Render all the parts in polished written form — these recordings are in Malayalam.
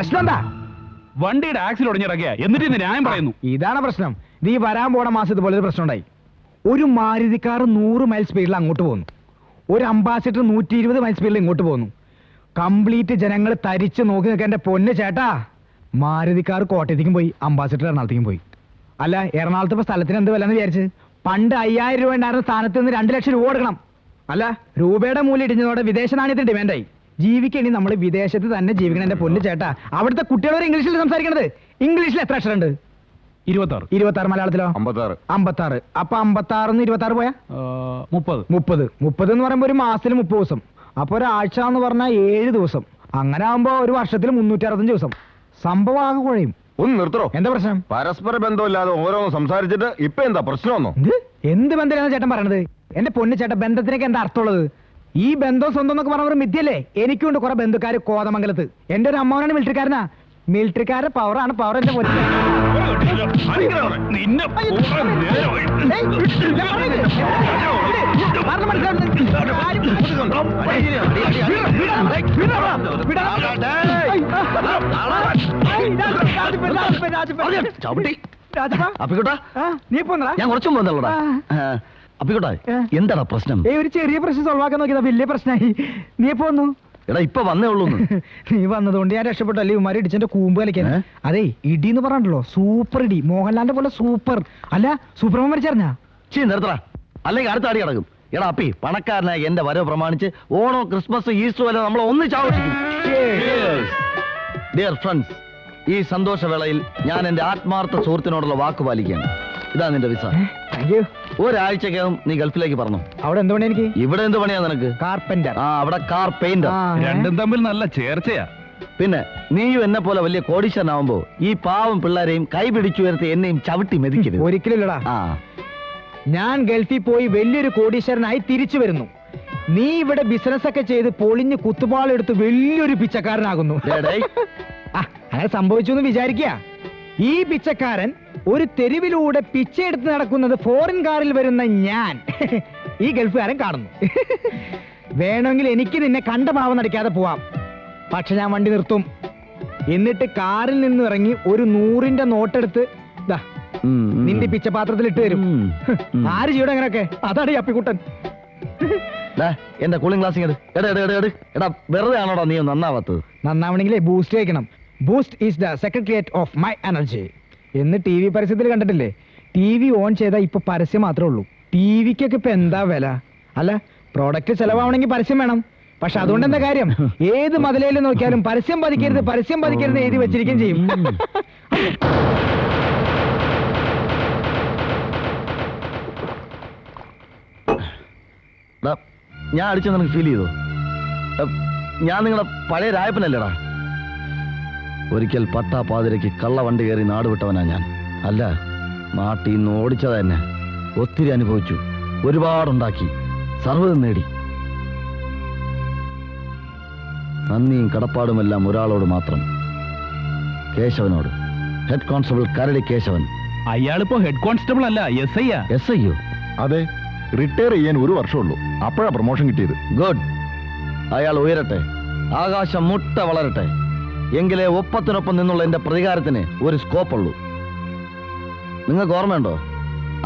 പ്രശ്നം എന്താ? വണ്ടിയുടെ ആക്സിൽ ഒടിഞ്ഞിറങ്ങിയ എന്നിട്ട് ഇന്ന് ന്യായം പറയുന്നു. ഇതാണ് പ്രശ്നം. നീ വരാൻ പോണ മാസം ഇതുപോലെ ഒരു പ്രശ്നം ഉണ്ടായി. ഒരു മാരുതി കാർ 100 മൈൽ സ്പീഡിൽ അങ്ങോട്ട് പോകുന്നു, ഒരു അംബാസിഡർ 120 മൈൽ സ്പീഡിൽ ഇങ്ങോട്ട് പോകുന്നു. കംപ്ലീറ്റ് ജനങ്ങൾ തരിച്ച് നോക്കി നിൽക്കാൻ. എന്റെ പൊന്ന് ചേട്ടാ, മാരുതി കാർ കോട്ടയത്തേക്കും പോയി, അംബാസിഡർ എറണാകുളത്തേക്കും പോയി. അല്ല, എറണാകുളത്ത് ഇപ്പൊ സ്ഥലത്തിന് എന്ത് വില എന്ന് വിചാരിച്ച്? പണ്ട് 5000 രൂപ ഉണ്ടായിരുന്ന സ്ഥാനത്ത് നിന്ന് 2 ലക്ഷം രൂപ കൊടുക്കണം. അല്ല, രൂപയുടെ മൂല്യം ഇടിഞ്ഞതോടെ വിദേശ നാണ്യത്തിന് ഡിമാൻഡായി. ജീവിക്കണി നമ്മൾ വിദേശത്ത് തന്നെ ജീവിക്കണം. എന്റെ പൊന്ന് ചേട്ടാ, അവിടുത്തെ കുട്ടികളൊരു ഇംഗ്ലീഷിൽ സംസാരിക്കണത്. ഇംഗ്ലീഷിൽ എത്ര അക്ഷരം ഉണ്ട്? 26. മലയാളത്തിലോ? 56. അപ്പൊ 56 26 പോയാ 30 എന്ന് പറയുമ്പോ ഒരു മാസത്തിൽ 30 ദിവസം. അപ്പൊ ഒരാഴ്ച എന്ന് പറഞ്ഞാൽ 7 ദിവസം. അങ്ങനെ ആകുമ്പോ ഒരു വർഷത്തിൽ 365 ദിവസം. സംഭവം ആകെ കുഴയും. ഒന്ന് നിർത്തോ. എന്താ പ്രശ്നം? പരസ്പര ബന്ധമില്ലാതെ ഓരോന്ന് സംസാരിച്ചിട്ട് ഇപ്പൊ എന്താ പ്രശ്നമൊന്നോ? എന്ത് ബന്ധമാണ് ചേട്ടൻ പറയണത്? എന്റെ പൊന്നു ചേട്ടൻ, ബന്ധത്തിനൊക്കെ എന്താ അർത്ഥമുള്ളത്? ഈ ബന്ധം സ്വന്തം എന്നൊക്കെ പറഞ്ഞ മിഥ്യല്ലേ? എനിക്കുണ്ട് കുറെ ബന്ധുക്കാർ കോതമംഗലത്ത്. എന്റെ ഒരു അമ്മാവനാണ് മിലിറ്ററിക്കാരനാ. മിലിറ്ററിക്കാരുടെ പവറാണ് പവർ. എന്റെ നീ പോന്നാ? ഞാൻ കുറച്ചും പോന്നല്ലോടാ. അപ്പിക്കോട്ടെ, എന്താടാ പ്രശ്നം? ഒരു ചെറിയ പ്രശ്നം സോൾവ് ആക്കാൻ നോക്കിയതാ, വലിയ പ്രശ്നമായി. നീ പോന്നു? എടാ, ഇപ്പൊ വന്നേ ഉള്ളൂ. നീ വന്നതുകൊണ്ട് ഞാൻ രക്ഷപ്പെട്ടല്ലേ? ഇവന്മാര് ഇടിച്ചെന്റെ കൂമ്പ് കളിക്കാൻ. അതെ, ഇടി എന്ന് പറഞ്ഞല്ലോ, സൂപ്പർ ഇടി. മോഹൻലാലിന്റെ പോലെ സൂപ്പർ. അല്ല, സൂപ്പർമാൻ മരിച്ചറിഞ്ഞാ? നിർത്തടാ, അല്ലെങ്കിൽ അടുത്ത അടി കിടക്കും. എടാ അപ്പി, പണക്കാരനായ എന്റെ വരവ് പ്രമാണിച്ച് ഓണോ ക്രിസ്മസ് ഈസ്റ്റർ വരെ നമ്മൾ ഒന്നിച്ച് ആഘോഷിക്കും. ഡിയർ ഫ്രണ്ട്സ്, ഈ സന്തോഷവേളയിൽ ഞാൻ എന്റെ ആത്മാർത്ഥ സുഹൃത്തിനോടുള്ള വാക്ക് പാലിക്കുകയാണ്. ഇതാ നിന്റെ വിസ. ഒരാഴ്ചക്കകം നീ ഗൾഫിലേക്ക് പറഞ്ഞു. അവിടെ എന്ത് പണി എനിക്ക്? ഇവിടെ എന്ത് പണിയാ നിനക്ക്? കാർപ്പന്റർ. അവിടെ കാർ പെയിന്റർ. രണ്ടും തമ്മിൽ നല്ല ചേർച്ചയാ. പിന്നെ നീയും എന്നെ പോലെ വലിയ കോടീശ്വരനാവുമ്പോ ഈ പാവം പിള്ളേരെയും കൈ പിടിച്ചു ഉയർത്തി എന്നെയും ചവിട്ടി മെതിക്കരുത്. ഒരിക്കലില്ലടാ. ഞാൻ ഗൾഫിൽ പോയി വലിയൊരു കോടീശ്വരനായി തിരിച്ചു വരുന്നു. നീ ഇവിടെ ബിസിനസ് ഒക്കെ ചെയ്ത് പൊളിഞ്ഞ് കുത്തുപാളെടുത്ത് വലിയൊരു പിച്ചക്കാരനാകുന്നു. അങ്ങനെ സംഭവിച്ചു എന്ന് വിചാരിക്കുക. ഈ പിച്ചക്കാരൻ ഒരു തെരുവിലൂടെ പിച്ചയെടുത്ത് നടക്കുന്നത് ഫോറിൻ കാറിൽ വരുന്ന ഞാൻ ഈ ഗൾഫുകാരൻ കാണുന്നു. വേണമെങ്കിൽ എനിക്ക് നിന്നെ കണ്ട ഭാവം നടിക്കാതെ പോവാം. പക്ഷെ ഞാൻ വണ്ടി നിർത്തും. എന്നിട്ട് കാറിൽ നിന്ന് ഇറങ്ങി ഒരു 100ന്റെ നോട്ടെടുത്ത് നിന്റെ പിച്ചപാത്രത്തിൽ ഇട്ട് തരും. ആര് ചെയ്യണം അങ്ങനെയൊക്കെ? അതാണ് അപ്പിക്കുട്ടൻ. എന്റെ കൂളിംഗ് ഗ്ലാസ് എടാ, വെറുതെ ആണോടാ നീ നന്നാവാത്തത്? നന്നാവണെങ്കിലേ ബൂസ്റ്റ് കഴിക്കണം. Boost is the secretariat of my energy എന്ന് TV പരസ്യത്തിൽ കണ്ടിട്ടില്ലേ? TV ഓൺ ചെയ്താൽ ഇപ്പൊ പരസ്യം മാത്രമേ ഉള്ളൂ. TVക്കൊക്കെ ഇപ്പൊ എന്താ വില? അല്ല, പ്രോഡക്റ്റ് ചെലവാവണമെങ്കിൽ പരസ്യം വേണം. പക്ഷെ അതുകൊണ്ട് എന്താ കാര്യം? ഏത് മതിലേൽ നോക്കിയാലും പരസ്യം പതിക്കരുത്, പരസ്യം പതിക്കരുത് എഴുതി വെച്ചിരിക്കുകയും ചെയ്യും. ഞാൻ അടിച്ച നിനക്ക് ഫീൽ ചെയ്തോ? ഞാൻ നിങ്ങളെ പഴയ രായപ്പനല്ലേടാ. ഒരിക്കൽ പട്ടാപ്പാതിരയ്ക്ക് കള്ളവണ്ടി കയറി നാട് വിട്ടവനാ ഞാൻ. അല്ല, നാട്ടിൽ നിന്ന് ഓടിച്ചത് തന്നെ. ഒത്തിരി അനുഭവിച്ചു, ഒരുപാടുണ്ടാക്കി, സർവ്വതും നേടി. നന്ദിയും കടപ്പാടുമെല്ലാം ഒരാളോട് മാത്രം, കേശവനോട്. ഹെഡ് കോൺസ്റ്റബിൾ കരടി കേശവൻ. അയാളിപ്പോ ഹെഡ് കോൺസ്റ്റബിൾ അല്ല, SI യോ? അതെ, റിട്ടയർ ചെയ്യാൻ 1 വർഷമുള്ളൂ. അപ്പോഴാ പ്രൊമോഷൻ കിട്ടിയത്. ഗുഡ്. അയാൾ ഉയരട്ടെ, ആകാശം മുട്ട വളരട്ടെ. എങ്കിലേ ഒപ്പത്തിനൊപ്പം നിന്നുള്ള എന്റെ പ്രതികാരത്തിന് ഒരു സ്കോപ്പ് ഉള്ളൂ. നിങ്ങൾക്ക് ഓർമ്മയുണ്ടോ,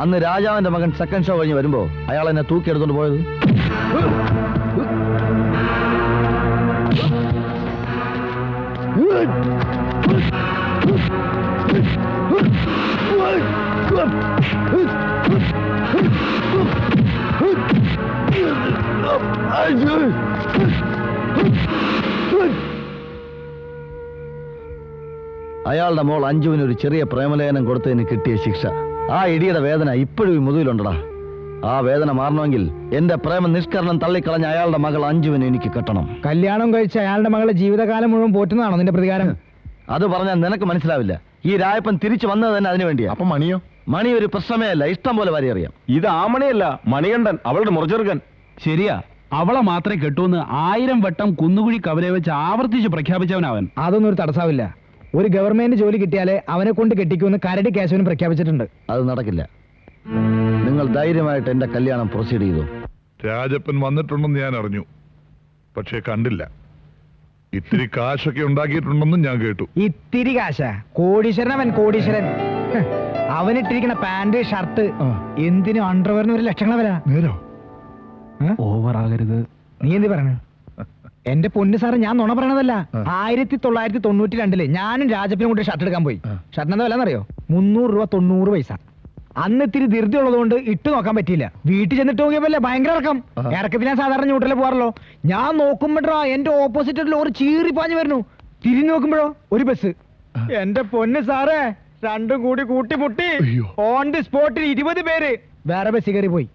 അന്ന് രാജാവിന്റെ മകൻ സെക്കൻഡ് ഷോ കഴിഞ്ഞ് വരുമ്പോ അയാൾ എന്നെ തൂക്കിയെടുത്തോണ്ട് പോയത്? അയാളുടെ മോൾ അഞ്ജുവിന് ഒരു ചെറിയ പ്രേമലേഖനം കൊടുത്തതിന് കിട്ടിയ ശിക്ഷ. ആ ഇടിയുടെ വേദന ഇപ്പോഴും മുതുകിലുണ്ടടാ. ആ വേദന മാറണമെങ്കിൽ എന്റെ പ്രേമ നിഷ്കരണം തള്ളിക്കളഞ്ഞ അയാളുടെ മകൾ അഞ്ജുവിന് എനിക്ക് കെട്ടണം. കല്യാണം കഴിച്ച അയാളുടെ മകളെ ജീവിതകാലം മുഴുവൻ പോറ്റുന്നതാണോ നിന്റെ പ്രതികാരം? അത് പറഞ്ഞാൽ നിനക്ക് മനസ്സിലാവില്ല. ഈ രായപ്പൻ തിരിച്ചു വന്നത് തന്നെ അതിനു വേണ്ടിയാ. അപ്പൊ മണിയോ? മണി ഒരു പ്രശ്നമേ അല്ല, ഇഷ്ടം പോലെ വരി അറിയാം. ഇത് ആ മണിയല്ല, മണികണ്ഠൻ, അവളുടെ മുറച്ചെറുക്കൻ. ശരിയാ, അവളെ മാത്രമേ കെട്ടൂന്ന് 1000 വട്ടം കുന്നുകുഴി കവലെ വെച്ച് ആവർത്തിച്ച് പ്രഖ്യാപിച്ചവനവൻ. അതൊന്നും ഒരു തടസ്സാവില്ല. ഒരു ഗവൺമെന്റ് ജോലി കിട്ടിയാലേ അവനെ കൊണ്ട് കെട്ടിക്കുമെന്ന് കരടി കേശവന് പ്രഖ്യാപിച്ചിട്ടുണ്ട്. അത് നടക്കില്ല. നിങ്ങൾ ധൈര്യമായിട്ട് എന്റെ കല്യാണം പ്രൊസീഡ് ചെയ്തു. രാജപ്പൻ വന്നിട്ടുണ്ടെന്ന് ഞാൻ അറിഞ്ഞു, പക്ഷേ കണ്ടില്ല. ഇത്തിരി കാശൊക്കെ ഉണ്ടാക്കിയിട്ടുണ്ടെന്നും ഞാൻ കേട്ടു. ഇത്തിരി കാശ കോടീശ്വരൻ കോടീശ്വരൻ. അവനിട്ടിരിക്കുന്ന പാന്റ് ഷർട്ട് എന്തിനും അണ്ടർവെയറിന് ഒരു ലക്ഷങ്ങളെ വില. നേരോ? ഓവർ ആകരുത്. നീ എന്ത് പറയണ? എന്റെ പൊന്നു സാറ്, ഞാൻ നുണ പറയണതല്ല. 1992 ഞാനും രാജപ്പനും കൂടി ഷർട്ട് എടുക്കാൻ പോയി. ഷർട്ടിന് എന്താ വില എന്നറിയോ? 300 രൂപ 90 പൈസ. അന്ന് ഇത്തിരി ധൃതി ഉള്ളതുകൊണ്ട് ഇട്ട് നോക്കാൻ പറ്റിയില്ല. വീട്ടിൽ ചെന്നിട്ട് നോക്കിയപ്പോലെ ഭയങ്കര ഇറക്കം. ഇറക്കത്തിൽ ഞാൻ സാധാരണ ന്യൂട്രലിൽ പോകാറല്ലോ. ഞാൻ നോക്കുമ്പോഴാ എന്റെ ഓപ്പോസിറ്റ് ലോറി ചീറി പാഞ്ഞു വരുന്നു. തിരിഞ്ഞു നോക്കുമ്പോഴോ ഒരു ബസ്. എന്റെ പൊന്ന് സാറേ, രണ്ടും കൂടി കൂട്ടിമുട്ടി. അയ്യോ. ഓൺ ദി സ്പോട്ടിൽ 20 പേര് വേറെ ബസ് കയറി പോയി.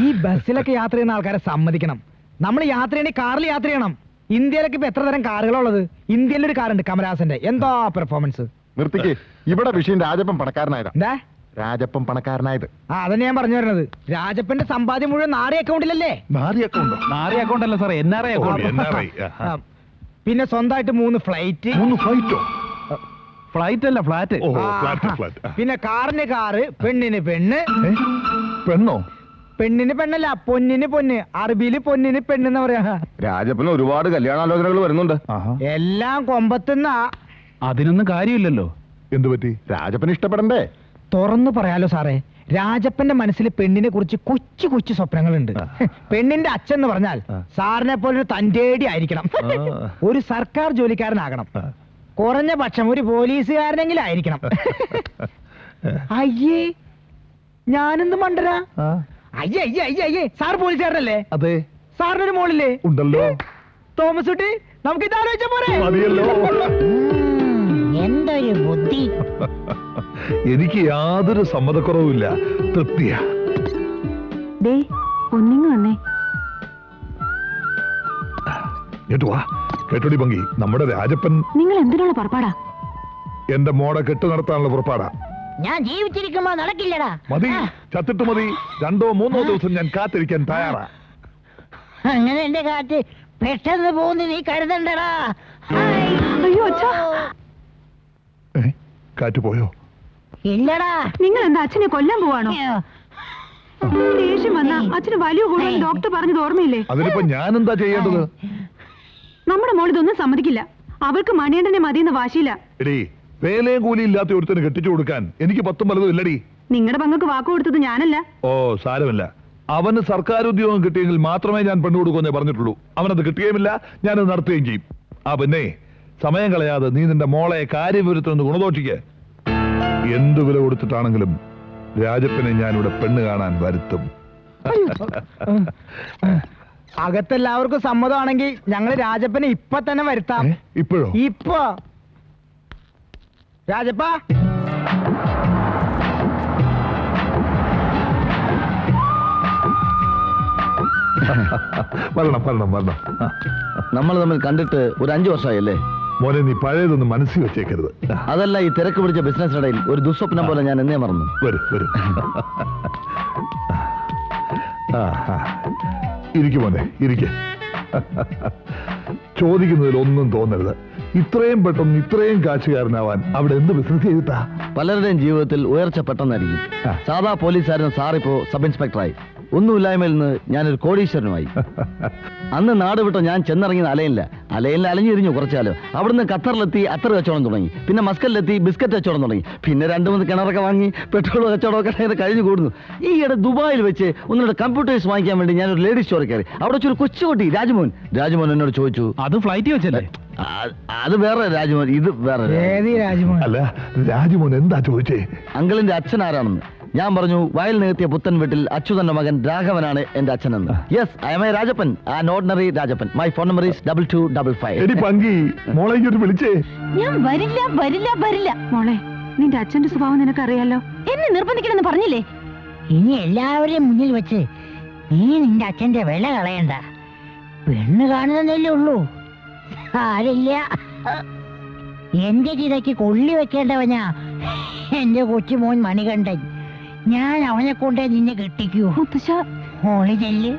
ഈ ബസ്സിലൊക്കെ യാത്ര ചെയ്യുന്ന ആൾക്കാരെ സമ്മതിക്കണം. നമ്മൾ യാത്ര ചെയ്യണേ കാറിൽ യാത്ര ചെയ്യണം. ഇന്ത്യയിലൊക്കെ ഇപ്പൊ എത്ര തരം കാറുകളുള്ളത്? ഇന്ത്യയിലൊരു കാറുണ്ട് കമലഹാസന്റെ. എന്താ പെർഫോമൻസ്! നിർത്തിക്ക്. ഇവിടെ വിഷയം രാജപ്പൻ പണക്കാരനായതാ. എന്താ രാജപ്പൻ പണക്കാരനായത്. അതന്നെ ഞാൻ പറഞ്ഞു വരുന്നത്. രാജപ്പന്റെ സമ്പാദ്യം മുഴുവൻ നാറി അക്കൗണ്ടിലല്ലേ? നാരിയൊക്കെ ഉണ്ടോ? നാറി അക്കൗണ്ട് അല്ല സാറേ, NRI അക്കൗണ്ട്. NRI, ആ, പിന്നെ സ്വന്തമായിട്ട് 3 ഫ്ലൈറ്റ്. 3 ഫ്ലൈറ്റോ? ഫ്ലൈറ്റ് അല്ല, ഫ്ലാറ്റ്. ഓ, ഫ്ലാറ്റ്. പിന്നെ കാറിന് കാറ്, പെണ്ണിന് പെണ്ണ്. പെണ്ണോ? പെണ്ണിന് പെണ്ണല്ല, പൊന്നിന് പൊന്ന്. അറബിയില് പൊന്നിന് പെണ്ണെന്ന് പറയാ. രാജപ്പന് ഒരുപാട് കല്യാണാലോചനകൾ വരുന്നുണ്ട്. എല്ലാം കൊമ്പത്തുന്ന. അതിനൊന്നും കാര്യമില്ലല്ലോ. എന്തു പറ്റി? രാജപ്പന് ഇഷ്ടപ്പെടണ്ടേ? തുറന്നു പറയാലോ സാറേ, രാജപ്പന്റെ മനസ്സിൽ പെണ്ണിനെ കുറിച്ച് കൊച്ചു കൊച്ചു സ്വപ്നങ്ങളുണ്ട്. പെണ്ണിന്റെ അച്ഛൻ എന്ന് പറഞ്ഞാൽ സാറിനെ പോലെ തന്റേടി ആയിരിക്കണം. ഒരു സർക്കാർ ജോലിക്കാരനാകണം. കുറഞ്ഞ പക്ഷം ഒരു പോലീസുകാരനെങ്കിലും ആയിരിക്കണം. അയ്യേ, ഞാനെന്ത് മണ്ടരാ? അയ്യേ അയ്യേ അയ്യേ അയ്യേ, സാർ പോലീസുകാരനല്ലേ? അതെ. സാറിനൊരു മോളില്ലേ? ഉണ്ടല്ലോ. തോമസ് കുട്ടി, നമുക്ക് ഇത് ആലോചിച്ച പോരെ? മതിയല്ലോ. എന്തൊരു ബുദ്ധി! എനിക്ക് യാതൊരു സമ്മതക്കുറവുമില്ല. തൃപ്തിയാ. ഒന്നിങ്ങ് വന്നേ. കേട്ടു വാ. കേട്ടോടി പങ്കി, നമ്മുടെ രാജപ്പൻ നിങ്ങൾ എന്തിനുള്ള പുറപ്പാടാ? എന്റെ മോടെ കെട്ടു നടത്താനുള്ള പുറപ്പാടാ. ഞാൻ ജീവിച്ചിരിക്കുമ്പോ നടക്കില്ലടാ. മതി, ചത്തിട്ട് മതി. 2 or 3 ദിവസം ഞാൻ കാത്തിരിക്കാൻ തയ്യാറാ. അങ്ങനെ എന്റെ കാറ്റ് പെട്ടെന്ന് പോകുന്നു നീ കരുതണ്ടടാ. അയ്യോ അച്ഛാ, കാറ്റ് പോയോ? ഇല്ലടാ. നിങ്ങൾ എന്താ അച്ഛനെ കൊല്ലാൻ പോവാണോ? ദേഷ്യം വന്ന അച്ഛന് വലിയ കൂടുതൽ ഡോക്ടർ പറഞ്ഞത് ഓർമ്മയില്ലേ? അതിനിപ്പോ ഞാൻ എന്താ ചെയ്യേണ്ടത്? നമ്മുടെ മോൾ ഇതൊന്നും സമ്മതിക്കില്ല. അവൾക്ക് മണിയണ്ടനെ മതിയെന്ന വാശിയില്ല. എടീ, വേലയും കൂലി ഇല്ലാത്ത ഒരുത്തിന് കെട്ടിച്ചു കൊടുക്കാൻ എനിക്ക് 10 പലതും ഇല്ലടി. നിങ്ങളുടെ പങ്കക്ക് വാക്ക് കൊടുത്തത് ഞാനല്ല. ഓ, സാരമില്ല. അവന് സർക്കാർ ഉദ്യോഗം കിട്ടിയെങ്കിൽ മാത്രമേ ഞാൻ പെണ്ണു കൊടുക്കുമെന്നേ പറഞ്ഞിട്ടുള്ളൂ. അവനത് കിട്ടുകയുമില്ല, ഞാനത് നടത്തുകയും ചെയ്യും. പിന്നെ സമയം കളയാതെ നീ നിന്റെ മോളെ കാര്യവിവരത്തിനൊന്ന് ഗുണദോഷിക്ക്. എന്ത് വില കൊടുത്തിട്ടാണെങ്കിലും രാജപ്പനെ ഞാനിവിടെ പെണ്ണ് കാണാൻ വരുത്തും. അകത്തെല്ലാവർക്കും സമ്മതമാണെങ്കിൽ ഞങ്ങള് രാജപ്പനെ ഇപ്പൊ തന്നെ വരുത്താം. ഇപ്പോഴോ? ഇപ്പൊ രാജപ്പ, വരണം. നമ്മൾ തമ്മിൽ കണ്ടിട്ട് ഒരു 5 വർഷമായല്ലേ? മോനെ, നീ പഴയതൊന്നും മനസ്സിൽ വെച്ചേക്കരുത്. അതല്ല, ഈ തിരക്ക് പിടിച്ച ബിസിനസ്സിനിടയിൽ ഒരു ദുസ്വപ്നം പോലെ ഞാൻ എന്നേ മറന്നു. വരൂ. ഇരിക്കും മോനെ, ഇരിക്ക. ചോദിക്കുന്നതിൽ ഒന്നും തോന്നരുത്. ഇത്രയും പെട്ടെന്ന് ഇത്രയും കാശുകാരനാവാൻ അവിടെ എന്ത് ബിസിനസ് ചെയ്തിട്ടാ? പലരുടെയും ജീവിതത്തിൽ ഉയർച്ച പെട്ടെന്നായിരിക്കും. സാധാ പോലീസുകാരൻ സാറിപ്പോ സബ് ഇൻസ്പെക്ടറായി. ഒന്നുമില്ലായ്മയിൽ നിന്ന് ഞാനൊരു കോടീശ്വരനുമായി. അന്ന് നാട് വിട്ടോ ഞാൻ ചെന്നിറങ്ങിയത് അലയില്ല അലഞ്ഞിരിഞ്ഞു കുറച്ചാലോ. അവിടുന്ന് ഖത്തറിലെത്തി അത്തർ കച്ചവടം തുടങ്ങി. പിന്നെ മസ്കലിലെത്തി ബിസ്ക്കറ്റ് കച്ചവടം തുടങ്ങി. പിന്നെ 2-3 കിണറൊക്കെ വാങ്ങി പെട്രോൾ കച്ചവടമൊക്കെ അങ്ങനെ കഴിഞ്ഞു കൂടുന്നു. ഈയിടെ ദുബായിൽ വെച്ച് ഒന്നുകൂടെ കമ്പ്യൂട്ടേഴ്സ് വാങ്ങിക്കാൻ വേണ്ടി ഞാനൊരു ലേഡീസ് സ്റ്റോറിൽ കയറി. അവിടെ വെച്ചൊരു കൊച്ചുകുട്ടി രാജ്മോൻ എന്നോട് ചോദിച്ചു. അത് ഫ്ലൈറ്റ് വെച്ചല്ലേ? അത് വേറെ രാജ്മോൻ, ഇത് വേറെ. ഏതി രാജമോഹൻ? അല്ല, രാജുമോൻ എന്താ ചോദിച്ചേ? അങ്കിളിന്റെ അച്ഛൻ ആരാണെന്ന്. ഞാൻ പറഞ്ഞു, വയൽ നികത്തിയ പുത്തൻ വീട്ടിൽ അച്യുതന്റെ മകൻ രാഘവനാണ് എന്റെ അച്ഛനെന്ന്. Yes, I am A Rajappan, an ordinary Rajappan. My phone number is 2255. എടി പങ്കി, മോളെ ഇങ്ങോട്ട് വിളിച്ചേ. ഞാൻ വരില്ല. മോളെ, നിന്റെ അച്ഛന്റെ സ്വഭാവം നിനക്കറിയാലോ. എന്നെ നിർബന്ധിക്കണമെന്ന് പറഞ്ഞില്ലേ? ഇനി എല്ലാവരെയും മുന്നിൽ വെച്ച് നീ നിന്റെ അച്ഛന്റെ വില കളയണ്ട. പെണ്ണ് കാണുന്നതല്ലേ ഉള്ളൂ. ആരില്ല, എന്റെ ചിതയ്ക്ക് കൊള്ളി വെക്കേണ്ടവനാ എന്റെ കൊച്ചുമോൻ മണികണ്ഠൻ. ഞാൻ അവനെ കൊണ്ടേ നിന്നെ കെട്ടിക്കൂ. മുത്തശ്ശ, മോളി ചെല്ല്.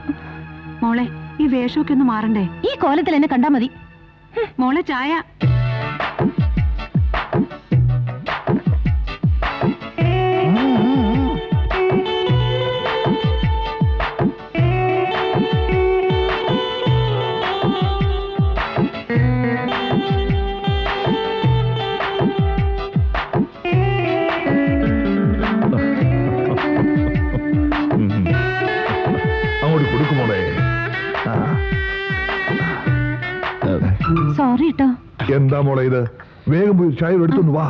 മോളെ, ഈ വേഷമൊക്കെ ഒന്ന് മാറണ്ടേ? ഈ കോലത്തിൽ എന്നെ കണ്ടാ മതി. മോളെ, ചായ. എന്താ മോളെ ഇത്? വേഗം പോയി ചായ എടുത്തൊന്ന് വാ.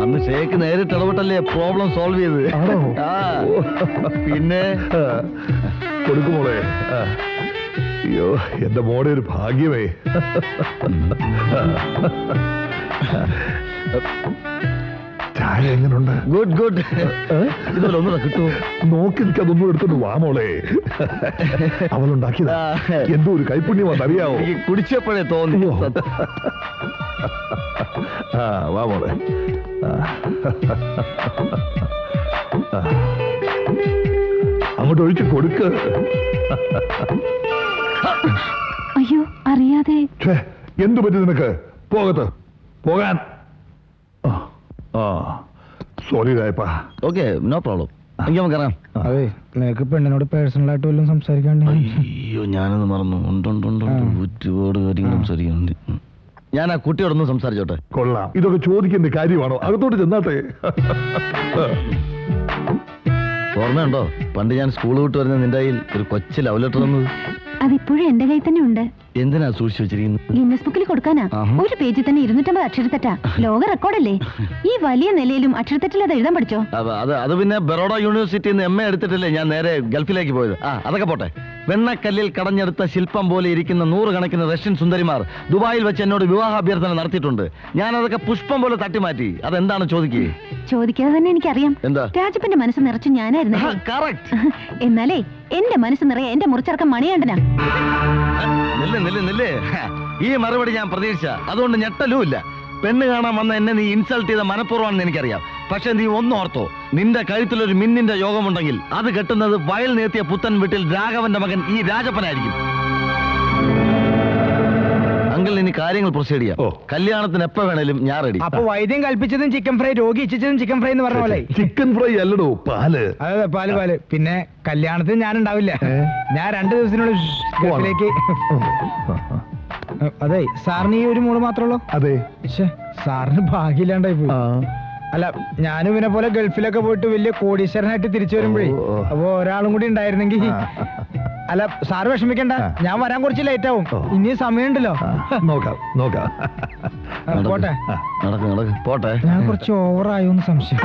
അന്ന് ഷേക്ക് നേരിട്ട് ഇടപെട്ടല്ലേ പ്രോബ്ലം സോൾവ് ചെയ്ത്. ആണോ? ആ, പിന്നെ കൊടുക്കും മോളെ. അയ്യോ, എന്റെ മോടെ ഒരു ഭാഗ്യമേ. ചായ എങ്ങനുണ്ട്? Good good. ഇതുപോലെ ഒന്നുകൂടെ കിട്ടുമോ? നോക്കി നിൽക്കാതൊന്നും എടുത്തോണ്ട് വാ മോളെ. അവളുണ്ടാക്കിയതാ. എന്തോ ഒരു കൈപ്പുണ്യമാണെന്നറിയാവോ? എനിക്ക് കുടിച്ചപ്പോഴേ തോന്നി. ആ, വാ മോളെ. അങ്ങോട്ട് ഒഴിച്ച് കൊടുക്ക്. അയ്യോ അറിയാതെ. ഛേ, എന്തു പറ്റി നിനക്ക്? പോകത്ത് പോകാൻ. സോറി രായപ്പാ. Okay, no problem. എനിക്ക് നമുക്ക് ഇറങ്ങാം. അതെ, നിനക്ക് പെണ്ണിനോട് പേഴ്സണൽ ആയിട്ട് വല്ലതും സംസാരിക്കാണ്ട്? അയ്യോ, ഞാനൊന്ന് മറന്നു. ഉണ്ട് ഒരുപാട് കാര്യങ്ങൾ സംസാരിക്കുന്നുണ്ട്. ഞാൻ ആ കുട്ടിയോടൊന്ന് സംസാരിച്ചോട്ടെ. കൊള്ളാം. ഇതൊക്കെ ചോദിക്കേണ്ട കാര്യമാണോ? അകത്തോട്ട് ചെന്നാട്ടെ. ഓർമ്മയുണ്ടോ പണ്ട് ഞാൻ സ്കൂൾ വിട്ട് വരുന്ന നിന്റെ കയ്യിൽ ഒരു കൊച്ചു ലവ് ലെറ്റർ തന്നത്? അതിപ്പോഴും എന്റെ കയ്യിൽ തന്നെ ഉണ്ട്. എന്തിനാ സൂക്ഷിച്ചു വെച്ചിരിക്കുന്നത്? ഗിന്നസ് ബുക്കിൽ കൊടുക്കാനാ. ആഹാ. ഒരു പേജിൽ തന്നെ 250 അക്ഷരത്തെറ്റാ. ലോക റെക്കോർഡല്ലേ. ഈ വലിയ നിലയിലും അക്ഷരത്തെറ്റിൽ അത് എഴുതാൻ പഠിച്ചോ? അത് പിന്നെ ബറോഡ യൂണിവേഴ്സിറ്റിയിൽ നിന്ന് MA എടുത്തിട്ടല്ലേ ഞാൻ നേരെ ഗൾഫിലേക്ക് പോയത്. അതൊക്കെ പോട്ടെ. വെണ്ണക്കല്ലിൽ കടഞ്ഞെടുത്ത ശില്പം പോലെ ഇരിക്കുന്ന 100 കണക്കിന് റഷ്യൻ സുന്ദരിമാർ ദുബായിൽ വെച്ച് എന്നോട് വിവാഹാഭ്യർത്ഥന നടത്തിയിട്ടുണ്ട്. ഞാൻ അതൊക്കെ പുഷ്പം പോലെ തട്ടിമാറ്റി. അതെന്താണ് ചോദിക്കേ? ചോദിക്കാതെ തന്നെ എനിക്കറിയാം. എന്താ? രാജപ്പന്റെ മനസ്സ് നിറച്ചു ഞാനായിരുന്നു. കറക്റ്റ്. എന്നാലേ എന്റെ മനസ്സ് നിറയെ എന്റെ മുറിച്ചടക്കം മണിയാണ്ടനാ. നില്ല്. ഈ മറുപടി ഞാൻ പ്രതീക്ഷിച്ച. അതുകൊണ്ട് ഞെട്ടലുമില്ല. പെണ്ണ് കാണാൻ വന്ന എന്നെ നീ ഇൻസൾട്ട് ചെയ്ത മനഃപൂർവ്വമാണെന്ന് എനിക്കറിയാം. പക്ഷെ നീ ഒന്നോർത്തോ, നിന്റെ കഴുത്തിലൊരു മിന്നിന്റെ യോഗമുണ്ടെങ്കിൽ അത് കെട്ടുന്നത് വയൽ നേർത്തിയ പുത്തൻ വീട്ടിൽ രാഘവന്റെ മകൻ ഈ രാജപ്പനായിരിക്കും. അങ്കിൾ, ഇനി കാര്യങ്ങൾ പ്രൊസീഡ് ചെയ്യാം. ഓ. കല്യാണത്തിന് എപ്പോ വേണേലും ഞാൻ റെഡി. അപ്പൊ വൈദ്യം കൽപ്പിച്ചതും ചിക്കൻ ഫ്രൈ, രോഗി ഇച്ഛിച്ചതും ചിക്കൻ ഫ്രൈ എന്ന് പറഞ്ഞ പോലെ. ചിക്കൻ ഫ്രൈ അല്ലടോ, പാല്. അതെ, പാല്. പിന്നെ കല്യാണത്തിന് ഞാൻ ഉണ്ടാവില്ല. ഞാൻ 2 ദിവസത്തിനുള്ളിൽ ഗൾഫിലേക്ക്. അതെ, സാറിന് ഈ ഒരു മോള് മാത്രമേ ഉള്ളൂ? അതെ. ശ്ശെ, സാറിന് ഭാഗ്യമില്ലാണ്ടായി പോയി. അല്ല, ഞാനും ഇവനെ പോലെ ഗൾഫിലൊക്കെ പോയിട്ട് വലിയ കോടീശ്വരനായിട്ട് തിരിച്ചു വരുമ്പോഴേ അപ്പൊ ഒരാളും കൂടി ഉണ്ടായിരുന്നെങ്കിൽ. അല്ല, സാറ് വിഷമിക്കണ്ട, ഞാൻ വരാൻ കുറച്ച് ലേറ്റ് ആവും. ഇനിയും സമയമുണ്ടല്ലോ. നോക്കാം. പോട്ടെ. നടക്ക് പോട്ടെ. ഞാൻ കുറച്ച് ഓവറായോന്ന് സംശയം.